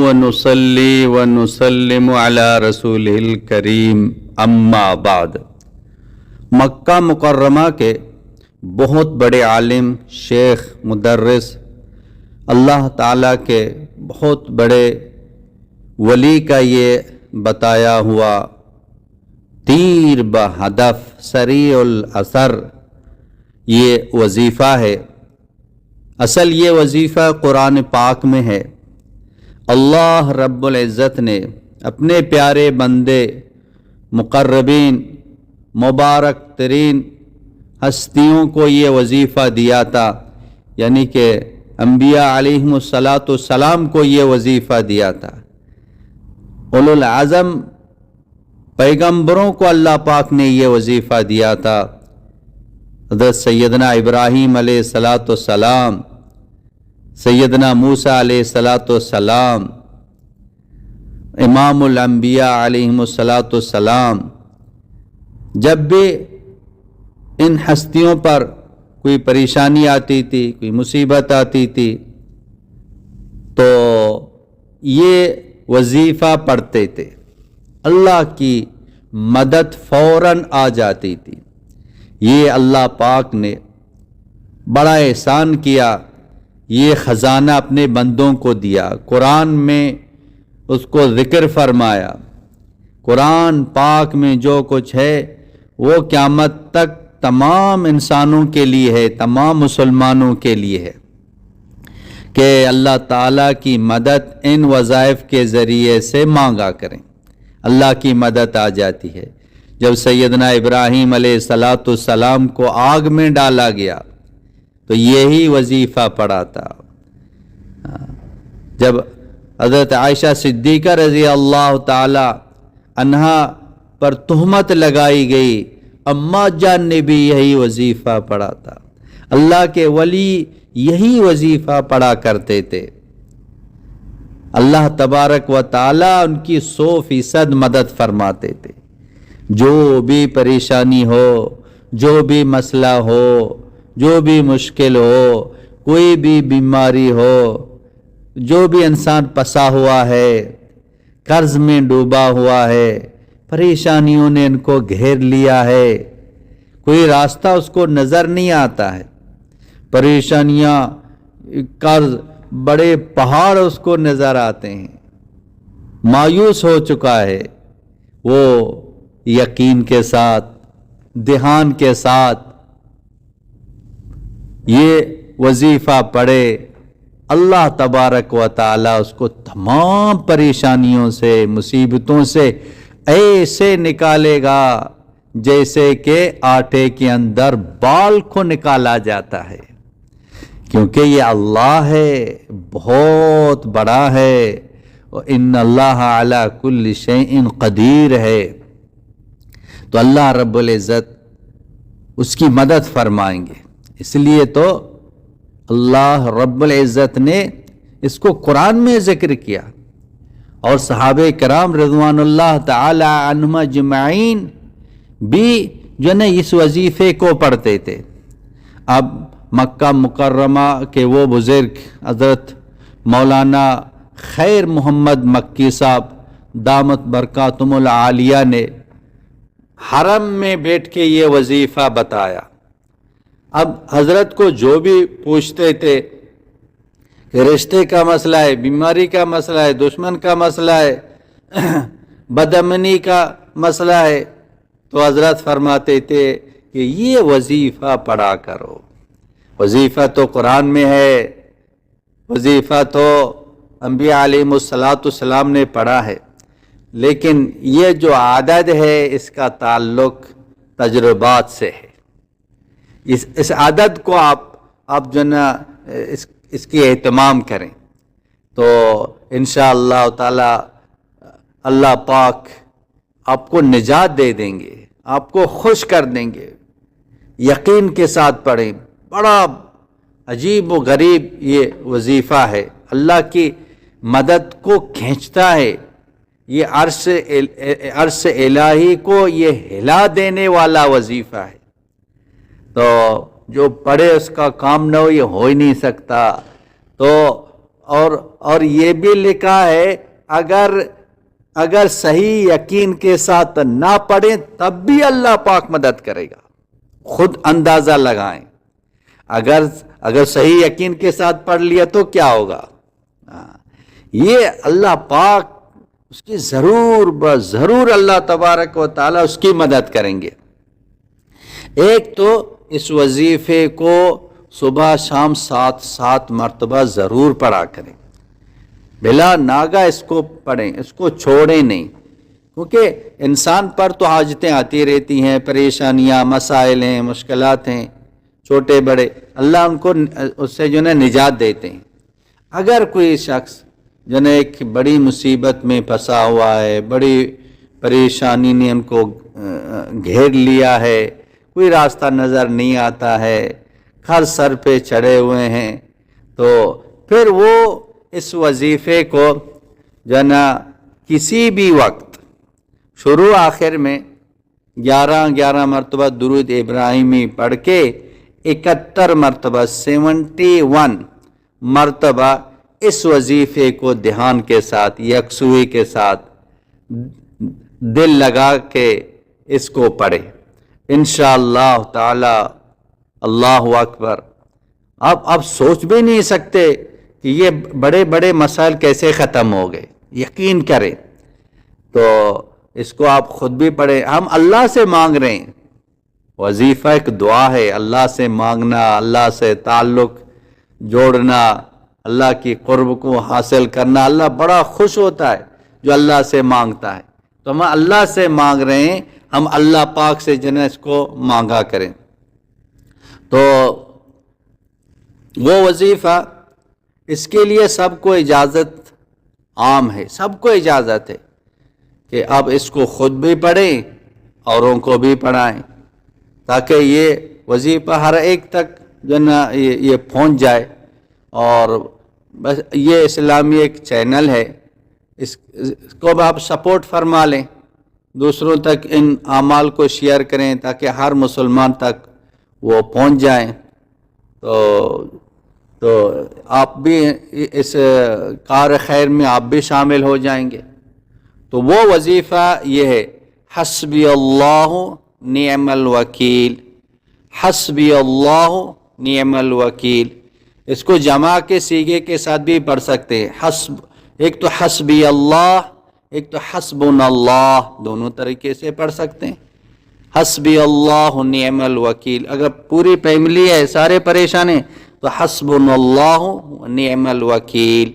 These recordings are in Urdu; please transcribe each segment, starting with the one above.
ونصلي ونسلم على رسوله الكريم اما بعد۔ مکہ مکرمہ کے بہت بڑے عالم، شیخ، مدرس، اللہ تعالیٰ کے بہت بڑے ولی کا یہ بتایا ہوا تیر بہدف سریع الاثر یہ وظیفہ ہے۔ اصل یہ وظیفہ قرآن پاک میں ہے۔ اللہ رب العزت نے اپنے پیارے بندے مقربین مبارک ترین ہستیوں کو یہ وظیفہ دیا تھا، یعنی کہ انبیاء علیہم السلام کو یہ وظیفہ دیا تھا۔ اولو العزم پیغمبروں کو اللہ پاک نے یہ وظیفہ دیا تھا۔ حضرت سیدنا ابراہیم علیہ السلام، سیدنا موسیٰ علیہ السلام، امام الانبیاء علیہم السلام، جب بھی ان ہستیوں پر کوئی پریشانی آتی تھی، کوئی مصیبت آتی تھی، تو یہ وظیفہ پڑھتے تھے، اللہ کی مدد فوراً آ جاتی تھی۔ یہ اللہ پاک نے بڑا احسان کیا، یہ خزانہ اپنے بندوں کو دیا، قرآن میں اس کو ذکر فرمایا۔ قرآن پاک میں جو کچھ ہے وہ قیامت تک تمام انسانوں کے لیے ہے، تمام مسلمانوں کے لیے ہے کہ اللہ تعالیٰ کی مدد ان وظائف کے ذریعے سے مانگا کریں، اللہ کی مدد آ جاتی ہے۔ جب سیدنا ابراہیم علیہ السلام کو آگ میں ڈالا گیا تو یہی وظیفہ پڑھا تھا۔ جب حضرت عائشہ صدیقہ رضی اللہ تعالی عنہا پر تہمت لگائی گئی، اماں جان نے بھی یہی وظیفہ پڑھا تھا۔ اللہ کے ولی یہی وظیفہ پڑھا کرتے تھے۔ اللہ تبارک و تعالی ان کی 100% مدد فرماتے تھے۔ جو بھی پریشانی ہو، جو بھی مسئلہ ہو، جو بھی مشکل ہو، کوئی بھی بیماری ہو، جو بھی انسان پسا ہوا ہے، قرض میں ڈوبا ہوا ہے، پریشانیوں نے ان کو گھیر لیا ہے، کوئی راستہ اس کو نظر نہیں آتا ہے، پریشانیاں، قرض، بڑے پہاڑ اس کو نظر آتے ہیں، مایوس ہو چکا ہے، وہ یقین کے ساتھ، دھیان کے ساتھ یہ وظیفہ پڑھے، اللہ تبارک و تعالی اس کو تمام پریشانیوں سے، مصیبتوں سے ایسے نکالے گا جیسے کہ آٹے کے اندر بال کو نکالا جاتا ہے، کیونکہ یہ اللہ ہے، بہت بڑا ہے، وَإِنَّ اللَّهَ عَلَى كُلِّ شَيْءٍ قدیر ہے۔ تو اللہ رب العزت اس کی مدد فرمائیں گے۔ اس لیے تو اللہ رب العزت نے اس کو قرآن میں ذکر کیا، اور صحابہ کرام رضوان اللہ تعالی عنہم اجمعین بھی جو ہے اس وظیفے کو پڑھتے تھے۔ اب مکہ مکرمہ کے وہ بزرگ حضرت مولانا خیر محمد مکی صاحب دامت برکاتہم العالیہ نے حرم میں بیٹھ کے یہ وظیفہ بتایا۔ اب حضرت کو جو بھی پوچھتے تھے کہ رشتے کا مسئلہ ہے، بیماری کا مسئلہ ہے، دشمن کا مسئلہ ہے، بدامنی کا مسئلہ ہے، تو حضرت فرماتے تھے کہ یہ وظیفہ پڑھا کرو۔ وظیفہ تو قرآن میں ہے، وظیفہ تو انبیاء علیہم السلام نے پڑھا ہے، لیکن یہ جو عادت ہے اس کا تعلق تجربات سے ہے۔ اس عادت کو آپ جو نا اس کی اہتمام کریں تو انشاءاللہ تعالی اللہ پاک آپ کو نجات دے دیں گے، آپ کو خوش کر دیں گے۔ یقین کے ساتھ پڑھیں، بڑا عجیب و غریب یہ وظیفہ ہے، اللہ کی مدد کو کھینچتا ہے، یہ عرش الہی کو یہ ہلا دینے والا وظیفہ ہے۔ تو جو پڑھے اس کا کام نہ ہو، یہ ہو ہی نہیں سکتا۔ تو اور یہ بھی لکھا ہے اگر صحیح یقین کے ساتھ نہ پڑھیں تب بھی اللہ پاک مدد کرے گا. خود اندازہ لگائیں. اگر صحیح یقین کے ساتھ پڑھ لیا تو کیا ہوگا. یہ اللہ پاک اس کی ضرور اللہ تبارک و تعالی اس کی مدد کریں گے. ایک تو اس وظیفے کو صبح شام 7 مرتبہ ضرور پڑھا کریں. بلا ناگا اس کو پڑھیں، اس کو چھوڑیں نہیں، کیونکہ انسان پر تو حاجتیں آتی رہتی ہیں، پریشانیاں، مسائل ہیں، مشکلات ہیں چھوٹے بڑے. اللہ ان کو اس سے جو ہے نجات دیتے ہیں. اگر کوئی شخص جو ہے ایک بڑی مصیبت میں پھنسا ہوا ہے، بڑی پریشانی نے ان کو گھیر لیا ہے، کوئی راستہ نظر نہیں آتا ہے، ہر سر پہ چڑھے ہوئے ہیں، تو پھر وہ اس وظیفے کو جو ہے نا کسی بھی وقت شروع آخر میں 11 مرتبہ درود ابراہیمی پڑھ کے 71 مرتبہ 71 مرتبہ اس وظیفے کو دھیان کے ساتھ، یکسوئی کے ساتھ دل لگا کے اس کو پڑھے. انشاءاللہ تعالی. اللہ اکبر. اب سوچ بھی نہیں سکتے کہ یہ بڑے بڑے مسائل کیسے ختم ہو گئے. یقین کریں تو اس کو آپ خود بھی پڑھیں. ہم اللہ سے مانگ رہے ہیں. وظیفہ ایک دعا ہے، اللہ سے مانگنا، اللہ سے تعلق جوڑنا، اللہ کی قرب کو حاصل کرنا. اللہ بڑا خوش ہوتا ہے جو اللہ سے مانگتا ہے. تو ہم اللہ سے مانگ رہے ہیں، ہم اللہ پاک سے جنہیں اس کو مانگا کریں. تو وہ وظیفہ اس کے لیے سب کو اجازت عام ہے، سب کو اجازت ہے کہ آپ اس کو خود بھی پڑھیں اوروں کو بھی پڑھائیں، تاکہ یہ وظیفہ ہر ایک تک جو نا یہ پہنچ جائے. اور بس یہ اسلامی ایک چینل ہے، اس کو آپ سپورٹ فرما لیں، دوسروں تک ان اعمال کو شیئر کریں تاکہ ہر مسلمان تک وہ پہنچ جائیں. تو آپ بھی اس کار خیر میں آپ بھی شامل ہو جائیں گے. تو وہ وظیفہ یہ ہے، حسبی اللہ نعم الوکیل. حسبی اللہ نعم الوکیل. اس کو جمع کے صیغے کے ساتھ بھی پڑھ سکتے ہیں. ایک تو حسبی اللہ، ایک تو حسبنا اللہ، دونوں طریقے سے پڑھ سکتے ہیں. حسبی اللہ نعم الوکیل. اگر پوری فیملی ہے، سارے پریشان ہیں، تو حسبنا اللہ نعم الوکیل.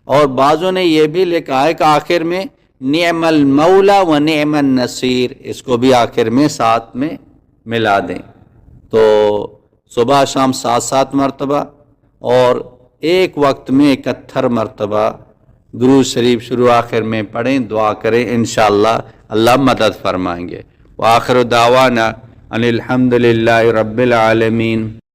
اور بعضوں نے یہ بھی لکھا ہے کہ آخر میں نعم المولا و نعم النصیر، اس کو بھی آخر میں ساتھ میں ملا دیں. تو صبح شام 7 مرتبہ اور ایک وقت میں 71 مرتبہ درود شریف شروع آخر میں پڑھیں، دعا کریں، انشاءاللہ اللہ مدد فرمائیں گے. وآخر دعوانا ان الحمدللہ رب العالمین.